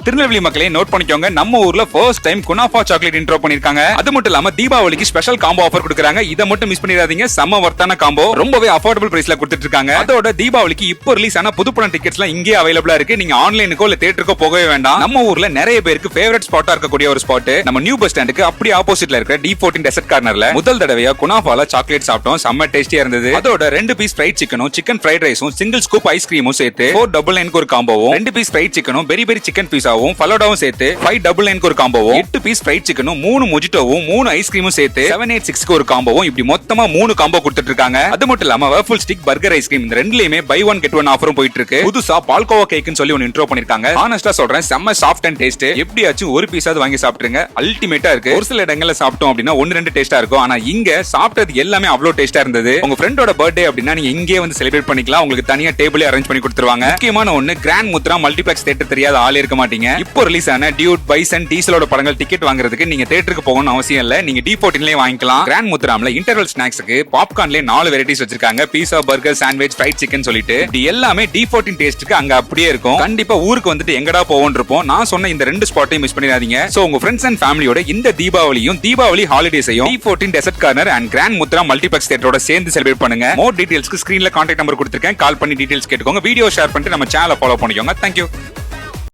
திருநெல்வேலி மக்களே நோட் பண்ணிக்கோங்க, நம்ம ஊர்ல first time kunafa chocolate intro பண்ணிருக்காங்க. அது மட்டும் இல்லாம தீபாவளிக்கு ஸ்பெஷல் காம்போ ஆஃபர் கொடுக்குறாங்க. இதை மட்டும் மிஸ் பண்ணிடாதீங்க, செம்ம வர்த்தான காம்போ, ரொம்பவே அஃபோர்டபிள் பிரைஸ்ல கொடுத்துட்டு இருக்காங்க. அதோட தீபாவளிக்கு இப்போ ரிலீஸ் ஆன புதுப்படம் டிக்கெட்ஸ்லாம் இங்கே அவைலபிளா இருக்கு. நீங்க ஆன்லைனுக்கோ இல்ல தியேட்டருக்கோ போகவே வேண்டாம். நம்ம ஊர்ல நிறைய பேருக்கு ஃபேவரட் ஸ்பாட்டா இருக்கக்கூடிய ஒரு ஸ்பாட் நம்ம நியூ பஸ் ஸ்டாண்டுக்கு அப்படி ஆப்போசிட்ல இருக்கிற D14 டெசர்ட் கார்னர்ல முதல் தடவையா குனாஃபால சாக்லேட் சாப்பிட்டோம். செம்ம டேஸ்டியா இருந்தது. அதோட 2 பீஸ் ஃப்ரைட் சிக்கனும் சிக்கன் ஃப்ரைட் ரைஸும் சிங்கிள் ஸ்கூப் ஐஸ்கிரீமும் சேர்த்து 499 ஒரு காம்போவும், 2 பீஸ் ஃப்ரைட் சிக்கனும் பெரி பெரி சிக்கன் பீஸாவும் ஃபலோடாவும் சேர்த்து 599 ஒரு காம்போவும், 8 பீஸ் ஃப்ரைட் சிக்கனும் 3 மொஜிட்டோவும் 3 ஐஸ்கிரீமும் சேர்த்து 786 ஒரு காம்போவும், இப்படி மொத்தமா 3 காம்போ கொடுத்துட்டு இருக்காங்க. அது மட்டும் இல்லாம வேஃபிள் ஸ்டிக், பர்கர், ஐஸ்கிரீம் இந்த ரெண்டுலயுமே பை ஒன் கெட் ஒன் ஆஃபரும் போயிட்டு இருக்கு. புதுசா பால்கோவா கேக்னு சொல்லி ஒன்னு இன்ட்ரோ பண்ணிருக்காங்க. ஆனஸ்டா சொல்றேன், செம்ம சாஃப்ட் அண்ட் டேஸ்ட். எப்படியாச்சும் ஒரு பீஸாவது வாங்கி சாப்பிட்டுருங்க, அல்டிமேட்டா இருக்கு. ஒரு சில இடங்கள்ல சாப்பிட்டோம் அப்படின்னா 1-2 டேஸ்டா இருக்கும். ஆனா இங்க சாப்பிட்டது எல்லாமே அவ்வளவு டேஸ்டா இருந்தது. உங்க ஃப்ரெண்டோட பர்த்டே அப்படின்னா நீங்க இங்கே வந்து செலிப்ரேட் பண்ணிக்கலாம். உங்களுக்கு தனியா டேபிளே அரேஞ்ச் பண்ணி கொடுத்துருவாங்க. முக்கியமான ஒன்னு, கிராண்ட் முத்ரா மல்டிபிளெக்ஸ் தியேட்டர் தெரியாத ஆளே இருக்க மாட்டீங்க. இப்போ ரிலீஸ் ஆன டியூட், பைசன், டீசலோட படங்கள் டிக்கெட் வாங்குறதுக்கு நீங்க தியேட்டருக்கு போகணும்னு அவசியம் இல்ல. நீங்க D14லயே வாங்கிக்கலாம். கிராண்ட் முத்ராம்ல இன்டர்வல் ஸ்நாக்ஸ்க்கு பாப்கார்ன்லயே 4 வெரைட்டிஸ் வச்சிருக்காங்க. பீஸா, பர்கர், சாண்ட்விச், ஃப்ரைட் சிக்கன் சொல்லிட்டு இது எல்லாமே D14 டேஸ்ட்க்கு அங்க அப்படியே இருக்கும். கண்டிப்பா ஊருக்கு வந்துட்டு எங்கடா போவோம் இருப்போம். நான் சொன்ன இந்த 2 ஸ்பாட்டையும் மிஸ் பண்ணிடாதீங்க. சோ உங்க ஃப்ரெண்ட்ஸ் அண்ட் ஃபேமிலியோட இந்த தீபாவளியும் தீபாவளி ஹாலிடேஸையும் D14 dessert corner and grand Mudra multiplex தியேட்டரோட சேர்ந்து செலிப்ரேட் பண்ணுங்க. மோர் டீடைல்ஸ்க்கு ஸ்கிரீன்ல கான்டாக்ட் நம்பர் கொடுத்திருக்கேன், கால் பண்ணி டீடைல்ஸ் கேட்டுக்கோங்க. வீடியோ ஷேர் பண்ணிட்டு நம்ம சேனலை ஃபாலோ பண்ணிக்கோங்க. தேங்க்யூ.